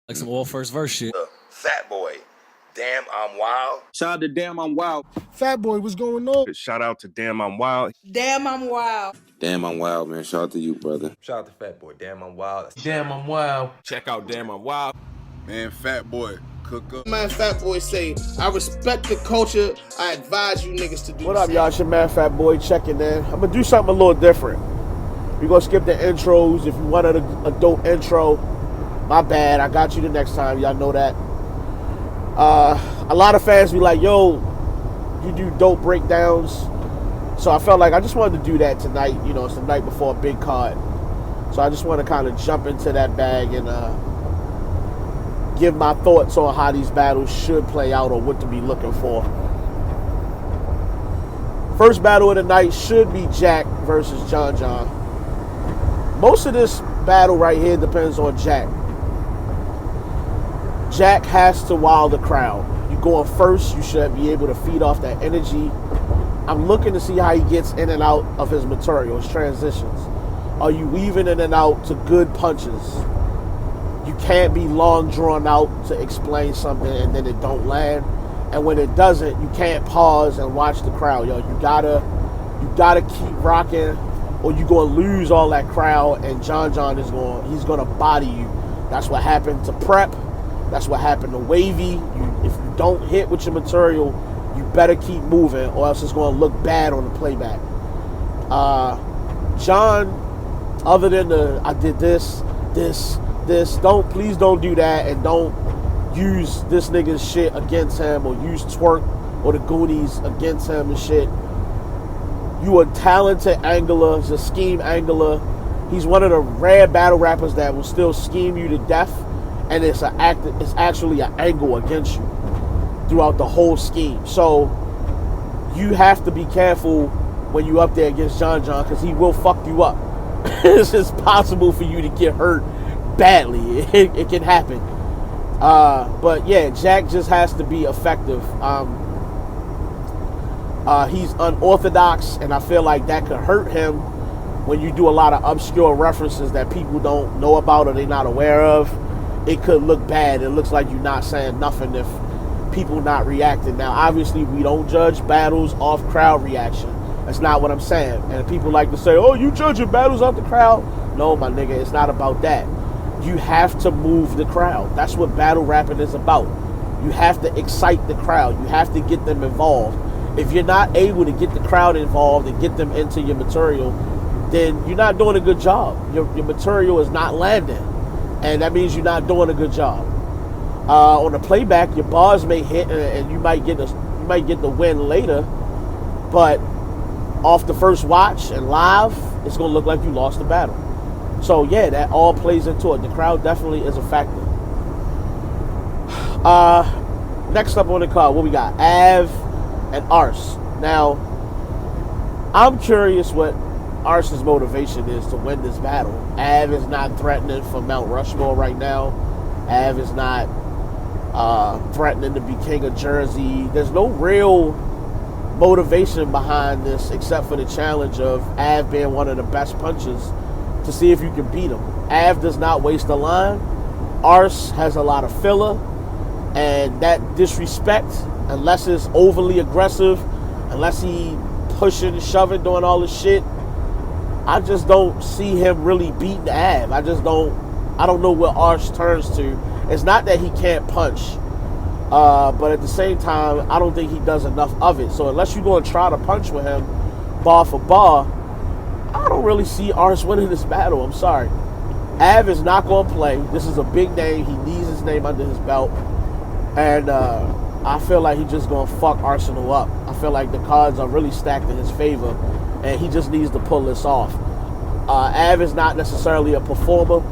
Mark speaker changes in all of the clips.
Speaker 1: Like some all first verse shit.
Speaker 2: Fat Boy, Damn I'm Wild.
Speaker 3: Shout out to Damn I'm Wild.
Speaker 4: Fat Boy, what's going on?
Speaker 5: Shout out to Damn I'm Wild.
Speaker 6: Damn I'm Wild.
Speaker 3: Damn I'm Wild, man. Shout out to you, brother.
Speaker 7: Shout out to Fat Boy, Damn I'm Wild.
Speaker 8: Damn I'm Wild.
Speaker 5: Check out Damn I'm Wild.
Speaker 9: Man, Fat Boy, cook up.
Speaker 10: Man, Fat Boy say, I respect the culture. I advise you niggas to do
Speaker 4: What up, y'all? It's your man Fat Boy checking in. I'm gonna do something a little different. We're gonna skip the intros. If you wanted a dope intro, my bad. I got you the next time. Y'all know that. A lot of fans be like, yo, you do dope breakdowns. So I felt like I just wanted to do that tonight. You know, it's the night before a big card. So I just want to kind of jump into that bag and give my thoughts on how these battles should play out or what to be looking for. First battle of the night should be Jack versus John John. Most of this battle right here depends on Jack. Jack has to wow the crowd. You going first, you should be able to feed off that energy. I'm looking to see how he gets in and out of his material, his transitions. Are you weaving in and out to good punches? You can't be long drawn out to explain something and then it don't land. And when it doesn't, you can't pause and watch the crowd. Yo, you gotta keep rocking, or you gonna lose all that crowd. And John John he's gonna body you. That's what happened to Prep. That's what happened to Wavy. If you don't hit with your material, you better keep moving, or else it's gonna look bad on the playback. John, other than I did this, please don't do that, and don't use this nigga's shit against him, or use Twerk or the Goonies against him and shit. You a talented angler, he's a scheme angler. He's one of the rare battle rappers that will still scheme you to death, and it's actually an angle against you throughout the whole scheme. So you have to be careful when you up there against John John, because he will fuck you up. It's just possible for you to get hurt badly. It can happen. But yeah, Jack just has to be effective. He's unorthodox, and I feel like that could hurt him when you do a lot of obscure references that people don't know about or they're not aware of. It could look bad. It looks like you're not saying nothing if people not reacting. Now, obviously, we don't judge battles off crowd reaction. That's not what I'm saying. And people like to say, oh, you judging battles off the crowd? No, my nigga, it's not about that. You have to move the crowd. That's what battle rapping is about. You have to excite the crowd. You have to get them involved. If you're not able to get the crowd involved and get them into your material, then you're not doing a good job. Your material is not landing, and that means you're not doing a good job. On the playback, your bars may hit, and you might get the win later, but off the first watch and live, it's gonna look like you lost the battle. So yeah, that all plays into it. The crowd definitely is a factor. Next up on the card, what we got? Av and Ars. Now, I'm curious what Ars's motivation is to win this battle. Av is not threatening for Mount Rushmore right now. Av is not threatening to be king of Jersey. There's no real motivation behind this except for the challenge of Av being one of the best punchers, to see if you can beat him. Av does not waste a line. Ars has a lot of filler, and that disrespect, unless it's overly aggressive, unless he pushing and shoving, doing all this shit, I just don't see him really beating Av. I don't know what Ars turns to. It's not that he can't punch, but at the same time, I don't think he does enough of it. So unless you're going to try to punch with him bar for bar, I don't really see Ars winning this battle. I'm sorry. Av is not going to play. This is a big name. He needs his name under his belt. And I feel like he's just going to fuck Arsenal up. I feel like the cards are really stacked in his favor, and he just needs to pull this off. Av is not necessarily a performer,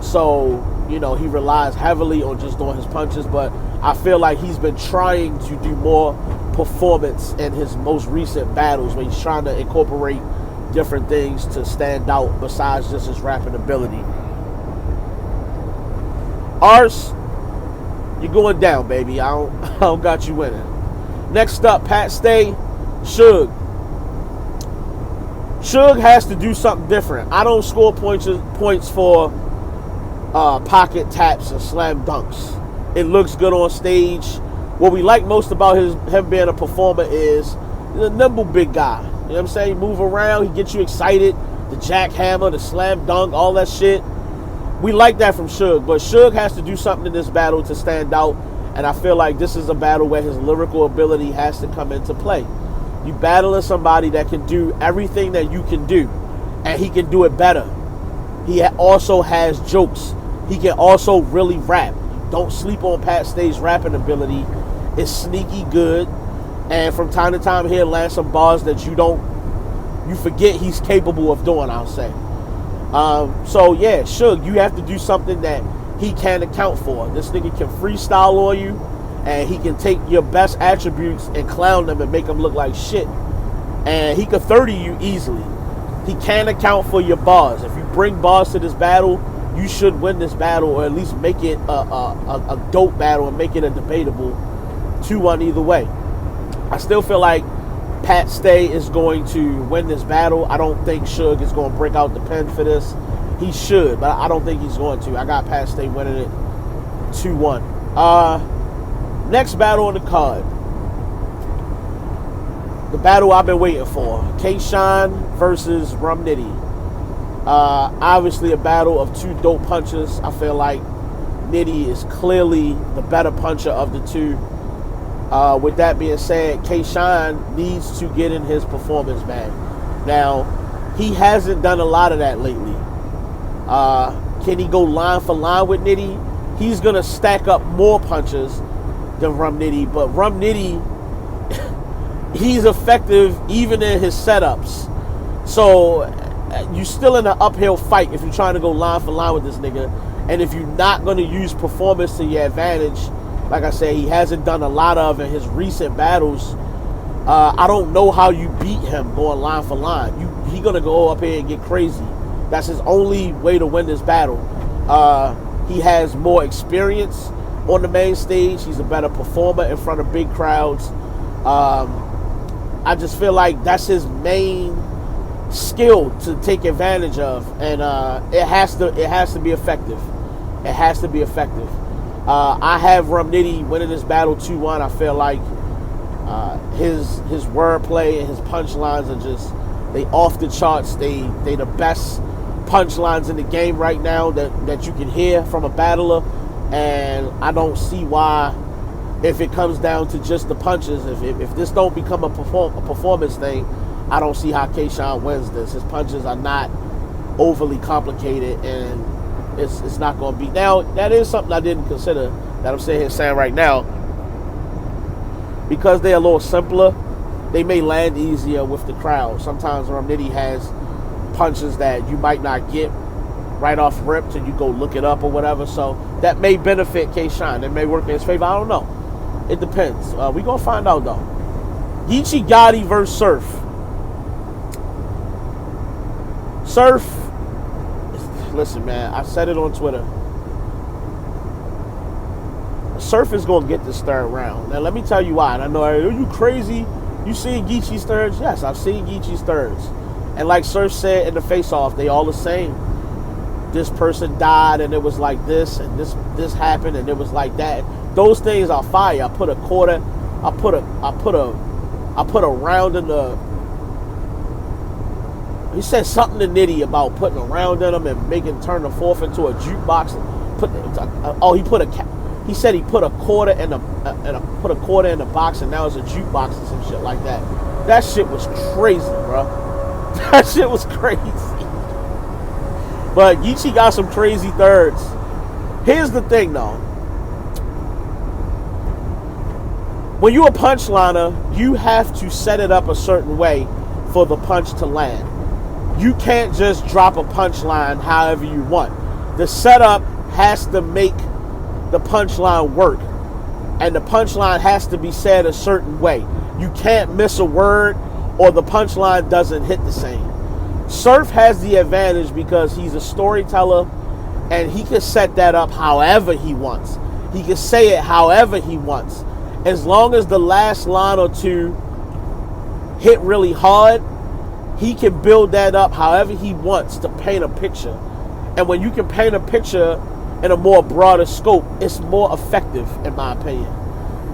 Speaker 4: so, you know, he relies heavily on just doing his punches, but I feel like he's been trying to do more performance in his most recent battles, where he's trying to incorporate different things to stand out besides just his rapping ability. Ars, you're going down, baby. I don't got you winning. Next up, Pat Stay, Suge. Suge has to do something different. I don't score points for pocket taps and slam dunks. It looks good on stage. What we like most about him being a performer is he's a nimble big guy. You know what I'm saying? He move around, he gets you excited. The jackhammer, the slam dunk, all that shit. We like that from Suge, but Suge has to do something in this battle to stand out, and I feel like this is a battle where his lyrical ability has to come into play. You battling somebody that can do everything that you can do, and he can do it better. He also has jokes. He can also really rap. Don't sleep on Pat Stay's rapping ability. It's sneaky good, and from time to time he'll land some bars that you forget he's capable of doing, I'll say. So yeah, Suge, you have to do something that he can account for. This nigga can freestyle on you, and he can take your best attributes and clown them and make them look like shit. And he could 30 you easily. He can account for your bars. If you bring bars to this battle, you should win this battle, or at least make it a dope battle and make it a debatable 2-1 either way. I still feel like Pat Stay is going to win this battle. I don't think Suge is going to break out the pen for this. He should, but I don't think he's going to. I got Pat Stay winning it 2-1. Next battle on the card. The battle I've been waiting for. K-Shine versus Rum Nitty. Obviously a battle of two dope punchers. I feel like Nitty is clearly the better puncher of the two. With that being said, K-Shine needs to get in his performance bag. Now, he hasn't done a lot of that lately. Can he go line for line with Nitty? He's going to stack up more punches than Rum Nitty, but Rum Nitty, he's effective even in his setups. So, you're still in an uphill fight if you're trying to go line for line with this nigga. And if you're not going to use performance to your advantage, like I said, he hasn't done a lot of in his recent battles. I don't know how you beat him going line for line. He gonna go up here and get crazy. That's his only way to win this battle. He has more experience on the main stage. He's a better performer in front of big crowds. I just feel like that's his main skill to take advantage of, and it has to be effective. It has to be effective. I have Rum Nitty winning this battle 2-1. I feel like his wordplay and his punchlines are just, they off the charts. They the best punchlines in the game right now that you can hear from a battler, and I don't see why, if it comes down to just the punches, if this don't become a performance thing, I don't see how K-Shine wins this. His punches are not overly complicated, and it's not going to be. Now, that is something I didn't consider, that I'm sitting here saying right now. Because they're a little simpler, they may land easier with the crowd. Sometimes Rum Nitty has punches that you might not get right off rip till you go look it up or whatever. So that may benefit K-Shine. That may work in his favor. I don't know. It depends. We're going to find out, though. Geechee Gotti versus Surf. Surf, listen, man, I said it on Twitter. Surf is going to get this third round. Now, let me tell you why. And I know, are you crazy? You seen Geechee's thirds? Yes, I've seen Geechee's thirds. And like Surf said in the face-off, they all the same. This person died, and it was like this, and this happened, and it was like that. Those things are fire. I put a quarter. I put a round in the. He said something to Nitty about putting a round in him and turn the fourth into a jukebox. He said he put a quarter in the box, and now it's a jukebox and some shit like that. That shit was crazy, bro. That shit was crazy. But Geechee got some crazy thirds. Here's the thing, though. When you're a punchliner, you have to set it up a certain way for the punch to land. You can't just drop a punchline however you want. The setup has to make the punchline work, and the punchline has to be said a certain way. You can't miss a word, or the punchline doesn't hit the same. Surf has the advantage because he's a storyteller, and he can set that up however he wants. He can say it however he wants. As long as the last line or two hit really hard, he can build that up however he wants to paint a picture. And when you can paint a picture in a more broader scope, it's more effective in my opinion.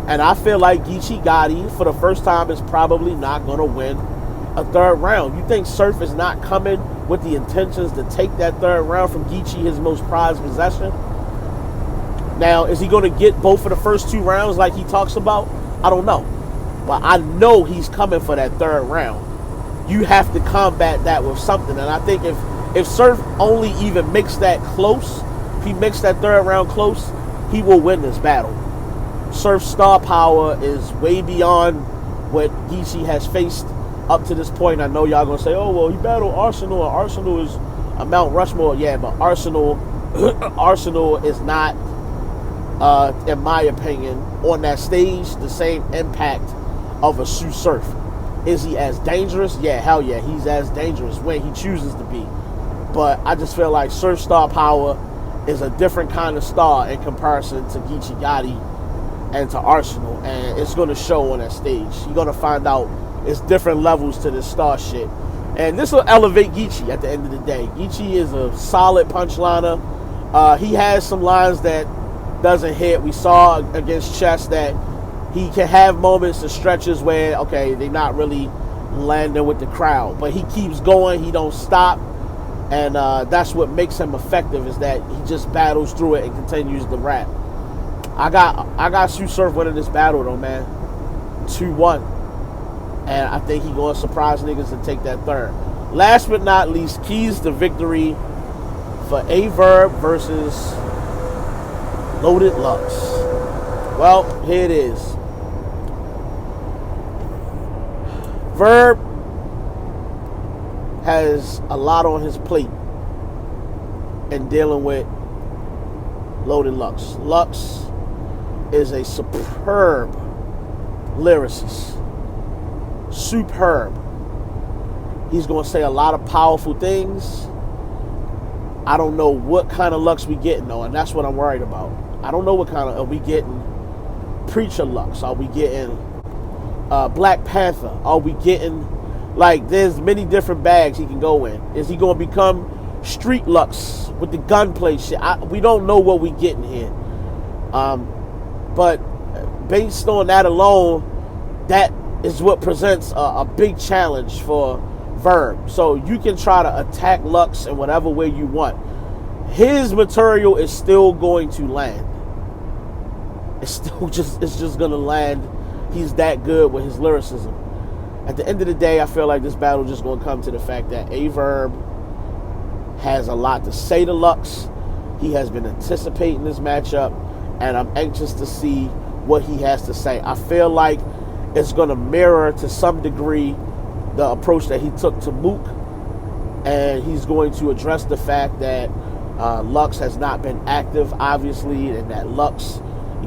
Speaker 4: And I feel like Geechee Gotti, for the first time, is probably not going to win a third round. You think Surf is not coming with the intentions to take that third round from Geechee, his most prized possession? Now, is he going to get both of the first 2 rounds like he talks about? I don't know. But I know he's coming for that third round. You have to combat that with something. And I think if Surf only even makes that close, if he makes that third round close, he will win this battle. Surf's star power is way beyond what Geechee has faced up to this point. I know y'all gonna say, oh, well, he battled Arsenal, and Arsenal is a Mount Rushmore. Yeah, but Arsenal is not, in my opinion, on that stage, the same impact of a Sue Surf. Is he as dangerous? Yeah, hell yeah, he's as dangerous when he chooses to be. But I just feel like Surf star power is a different kind of star in comparison to Geechee Gotti and to Arsenal, and it's going to show on that stage. You're going to find out it's different levels to this star shit, and this will elevate Geechee at the end of the day. Geechee is a solid punchliner. He has some lines that doesn't hit. We saw against Chess that he can have moments and stretches where, okay, they're not really landing with the crowd, but he keeps going, he don't stop, and that's what makes him effective, is that he just battles through it and continues to rap. I got Sue Surf winning this battle though, man. 2-1. And I think he gonna surprise niggas and take that third. Last but not least, keys to victory for Averb versus Loaded Lux. Well, here it is. Verb has a lot on his plate in dealing with Loaded Lux. Lux is a superb lyricist. Superb. He's going to say a lot of powerful things. I don't know what kind of Lux we getting though, and that's what I'm worried about. I don't know what kind of, are we getting Preacher Lux? Are we getting Black Panther? Are we getting, like, there's many different bags he can go in. Is he going to become Street Lux with the gunplay shit? We don't know what we getting here. But based on that alone, that is what presents a big challenge for Verb. So you can try to attack Lux in whatever way you want. His material is still going to land. It's just gonna land. He's that good with his lyricism. At the end of the day, I feel like this battle just gonna come to the fact that Averb has a lot to say to Lux. He has been anticipating this matchup, and I'm anxious to see what he has to say. I feel like it's going to mirror to some degree the approach that he took to Mook, and he's going to address the fact that Lux has not been active, obviously, and that Lux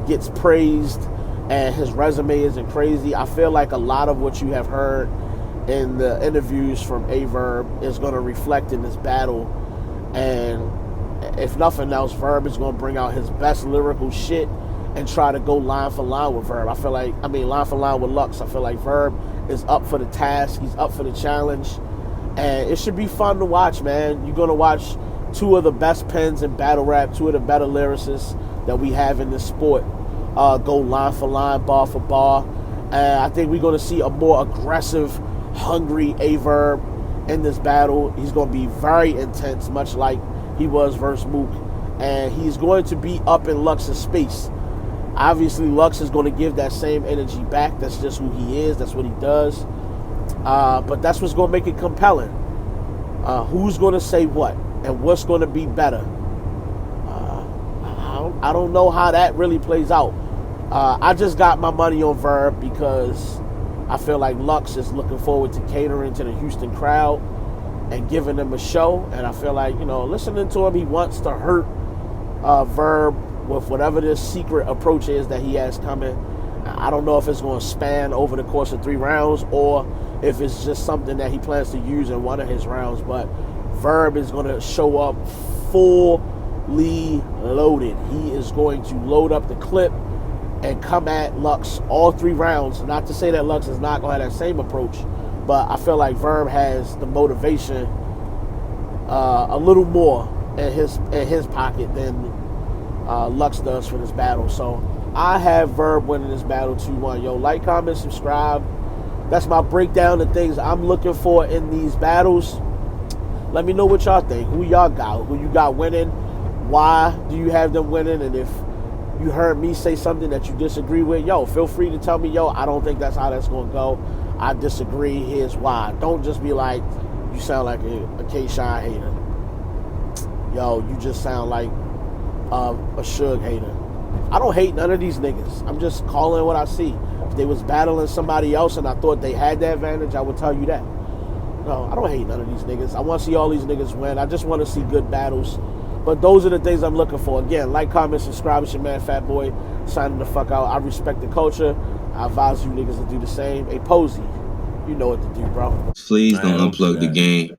Speaker 4: gets praised and his resume isn't crazy. I feel like a lot of what you have heard in the interviews from Averb is going to reflect in this battle, and if nothing else, Verb is going to bring out his best lyrical shit and try to go line for line with Verb. Line for line with Lux. I feel like Verb is up for the task. He's up for the challenge. And it should be fun to watch, man. You're going to watch 2 of the best pens in battle rap, 2 of the better lyricists that we have in this sport go line for line, bar for bar. And I think we're going to see a more aggressive, hungry Averb in this battle. He's going to be very intense, much like he was versus Mook. And he's going to be up in Lux's space. Obviously, Lux is going to give that same energy back. That's just who he is. That's what he does. But that's what's going to make it compelling. Who's going to say what? And what's going to be better? I don't know how that really plays out. I just got my money on Verb because I feel like Lux is looking forward to catering to the Houston crowd and giving them a show. And I feel like, listening to him, he wants to hurt Verb with whatever this secret approach is that he has coming. I don't know if it's going to span over the course of 3 rounds or if it's just something that he plans to use in one of his rounds. But Verb is going to show up fully loaded. He is going to load up the clip and come at Lux all 3 rounds. Not to say that Lux is not going to have that same approach, but I feel like Verb has the motivation a little more in his pocket than Lux does for this battle. So I have Verb winning this battle 2-1. Yo, like, comment, subscribe. That's my breakdown of things I'm looking for in these battles. Let me know what y'all think. Who y'all got? Who you got winning? Why do you have them winning? And if you heard me say something that you disagree with, yo, feel free to tell me, yo, I don't think that's how that's going to go. I disagree. Here's why. Don't just be like, you sound like a K-Shine hater. Yo, you just sound like a Suge hater. I don't hate none of these niggas. I'm just calling what I see. If they was battling somebody else and I thought they had the advantage, I would tell you that. No, I don't hate none of these niggas. I want to see all these niggas win. I just want to see good battles. But those are the things I'm looking for. Again, like, comment, subscribe. It's your man, Fat Boy, signing the fuck out. I respect the culture. I advise you niggas to do the same. Hey, Posey, you know what to do, bro.
Speaker 1: Please don't unplug the game.